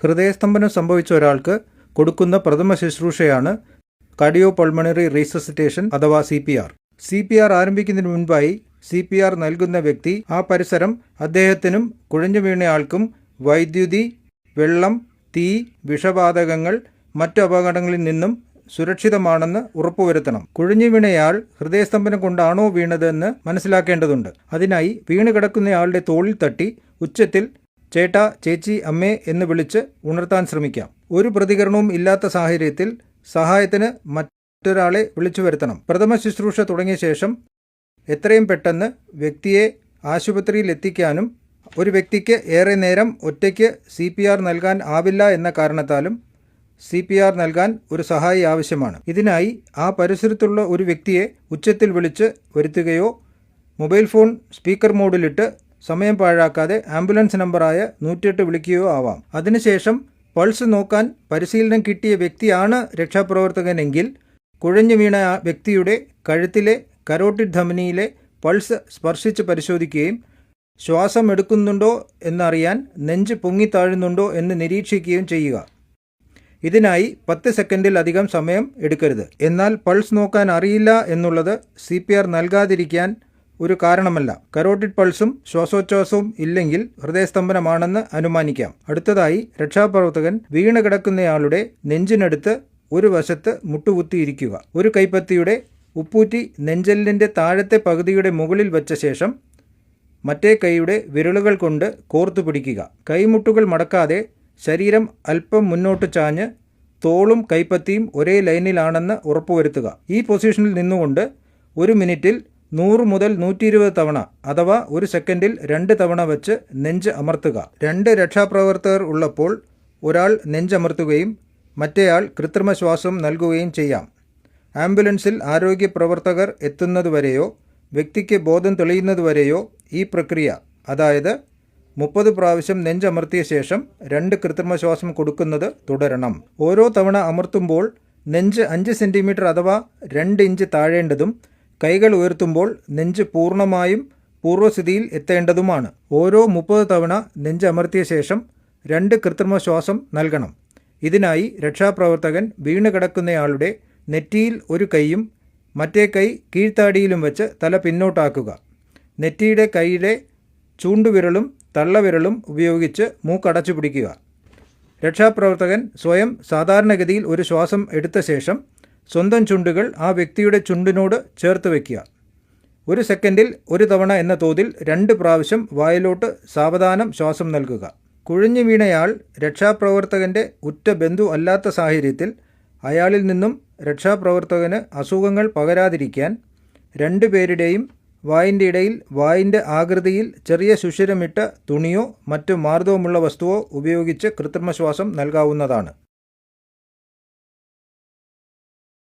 ഹൃദയസ്തംഭനം സംഭവിച്ച ഒരാൾക്ക് കൊടുക്കുന്ന പ്രഥമ ശുശ്രൂഷയാണ് കാർഡിയോപൾമണറി റീസസിറ്റേഷൻ അഥവാ CPR. CPR ആരംഭിക്കുന്നതിന് മുൻപായി CPR നൽകുന്ന വ്യക്തി ആ പരിസരം അദ്ദേഹത്തിനും കുഴഞ്ഞു വീണയാൾക്കും വൈദ്യുതി, വെള്ളം, തീ, വിഷവാതകങ്ങൾ, മറ്റു അപകടങ്ങളിൽ നിന്നും സുരക്ഷിതമാണെന്ന് ഉറപ്പുവരുത്തണം. കുഴഞ്ഞു വീണയാൾ ഹൃദയസ്തംഭനം കൊണ്ടാണോ വീണതെന്ന് മനസ്സിലാക്കേണ്ടതുണ്ട്. അതിനായി വീണ് കിടക്കുന്നയാളുടെ തോളിൽ തട്ടി ഉച്ചത്തിൽ ചേട്ടാ, ചേച്ചി, അമ്മേ എന്ന് വിളിച്ച് ഉണർത്താൻ ശ്രമിക്കാം. ഒരു പ്രതികരണവും ഇല്ലാത്ത സാഹചര്യത്തിൽ സഹായത്തിന് മറ്റൊരാളെ വിളിച്ചു വരുത്തണം. പ്രഥമ ശുശ്രൂഷ തുടങ്ങിയ ശേഷം എത്രയും പെട്ടെന്ന് വ്യക്തിയെ ആശുപത്രിയിൽ എത്തിക്കാനും ഒരു വ്യക്തിക്ക് ഏറെ നേരം ഒറ്റയ്ക്ക് CPR നൽകാൻ ആവില്ല എന്ന കാരണത്താലും CPR നൽകാൻ ഒരു സഹായി ആവശ്യമാണ്. ഇതിനായി ആ പരിസരത്തുള്ള ഒരു വ്യക്തിയെ ഉച്ചത്തിൽ വിളിച്ച് വരുത്തുകയോ മൊബൈൽ ഫോൺ സ്പീക്കർ മോഡിലിട്ട് സമയം പാഴാക്കാതെ ആംബുലൻസ് നമ്പറായ 108 വിളിക്കുകയോ ആവാം. അതിനുശേഷം പൾസ് നോക്കാൻ പരിശീലനം കിട്ടിയ വ്യക്തിയാണ് രക്ഷാപ്രവർത്തകനെങ്കിൽ കുഴഞ്ഞു വീണ വ്യക്തിയുടെ കഴുത്തിലെ കരോട്ടിഡ് ധമനിയിലെ പൾസ് സ്പർശിച്ച് പരിശോധിക്കുകയും ശ്വാസം എടുക്കുന്നുണ്ടോ എന്നറിയാൻ നെഞ്ച് പൊങ്ങിത്താഴുന്നുണ്ടോ എന്ന് നിരീക്ഷിക്കുകയും ചെയ്യുക. ഇതിനായി 10 സെക്കൻഡിലധികം സമയം എടുക്കരുത്. എന്നാൽ പൾസ് നോക്കാൻ അറിയില്ല എന്നുള്ളത് CPR നൽകാതിരിക്കാൻ ഒരു കാരണമല്ല. കരോട്ടിഡ് പൾസും ശ്വാസോച്ഛ്വാസവും ഇല്ലെങ്കിൽ ഹൃദയസ്തംഭനമാണെന്ന് അനുമാനിക്കാം. അടുത്തതായി രക്ഷാപ്രവർത്തകൻ വീണ് കിടക്കുന്നയാളുടെ നെഞ്ചിനടുത്ത് ഒരു വശത്ത് മുട്ടുകുത്തിയിരിക്കുക. ഒരു കൈപ്പത്തിയുടെ ഉപ്പൂറ്റി നെഞ്ചെല്ലിൻ്റെ താഴത്തെ പകുതിയുടെ മുകളിൽ വെച്ച ശേഷം മറ്റേ കൈയുടെ വിരലുകൾ കൊണ്ട് കോർത്തു പിടിക്കുക. കൈമുട്ടുകൾ മടക്കാതെ ശരീരം അല്പം മുന്നോട്ട് ചാഞ്ഞ് തോളും കൈപ്പത്തിയും ഒരേ ലൈനിലാണെന്ന് ഉറപ്പുവരുത്തുക. ഈ പൊസിഷനിൽ നിന്നുകൊണ്ട് 1 മിനിറ്റിൽ 100 മുതൽ 120 തവണ അഥവാ 1 സെക്കൻഡിൽ 2 തവണ വെച്ച് നെഞ്ച് അമർത്തുക. 2 രക്ഷാപ്രവർത്തകർ ഉള്ളപ്പോൾ ഒരാൾ നെഞ്ചമർത്തുകയും മറ്റേയാൾ കൃത്രിമ ശ്വാസം നൽകുകയും ചെയ്യാം. ആംബുലൻസിൽ ആരോഗ്യ പ്രവർത്തകർ എത്തുന്നതുവരെയോ വ്യക്തിക്ക് ബോധം തെളിയുന്നതുവരെയോ ഈ പ്രക്രിയ, അതായത് 30 പ്രാവശ്യം നെഞ്ചമർത്തിയ ശേഷം 2 കൃത്രിമ ശ്വാസം കൊടുക്കുന്നത് തുടരണം. ഓരോ തവണ അമർത്തുമ്പോൾ നെഞ്ച് 5 സെൻറ്റിമീറ്റർ അഥവാ 2 ഇഞ്ച് താഴേണ്ടതും കൈകൾ ഉയർത്തുമ്പോൾ നെഞ്ച് പൂർണ്ണമായും പൂർവ്വസ്ഥിതിയിൽ എത്തേണ്ടതുമാണ്. ഓരോ 30 തവണ നെഞ്ച് അമർത്തിയ ശേഷം 2 കൃത്രിമ ശ്വാസം നൽകണം. ഇതിനായി രക്ഷാപ്രവർത്തകൻ വീണ് കിടക്കുന്നയാളുടെ നെറ്റിയിൽ ഒരു കൈയും മറ്റേ കൈ കീഴ്ത്താടിയിലും വെച്ച് തല പിന്നോട്ടാക്കുക. നെറ്റിയുടെ കൈയിലെ ചൂണ്ടുവിരലും തള്ളവിരലും ഉപയോഗിച്ച് മൂക്കടച്ചു പിടിക്കുക. രക്ഷാപ്രവർത്തകൻ സ്വയം സാധാരണഗതിയിൽ ഒരു ശ്വാസം എടുത്ത ശേഷം സ്വന്തം ചുണ്ടുകൾ ആ വ്യക്തിയുടെ ചുണ്ടിനോട് ചേർത്ത് വയ്ക്കുക. 1 സെക്കൻഡിൽ 1 തവണ എന്ന തോതിൽ 2 പ്രാവശ്യം വായിലോട്ട് സാവധാനം ശ്വാസം നൽകുക. കുഴഞ്ഞു വീണയാൾ രക്ഷാപ്രവർത്തകൻ്റെ ഉറ്റ ബന്ധു അല്ലാത്ത സാഹചര്യത്തിൽ അയാളിൽ നിന്നും രക്ഷാപ്രവർത്തകന് അസുഖങ്ങൾ പകരാതിരിക്കാൻ 2 പേരുടെയും വായിൻ്റെ ഇടയിൽ വായിൻ്റെ ആകൃതിയിൽ ചെറിയ സുഷിരമിട്ട തുണിയോ മറ്റു മാർദ്ദവമുള്ള വസ്തുവോ ഉപയോഗിച്ച് കൃത്രിമ ശ്വാസം നൽകാവുന്നതാണ്.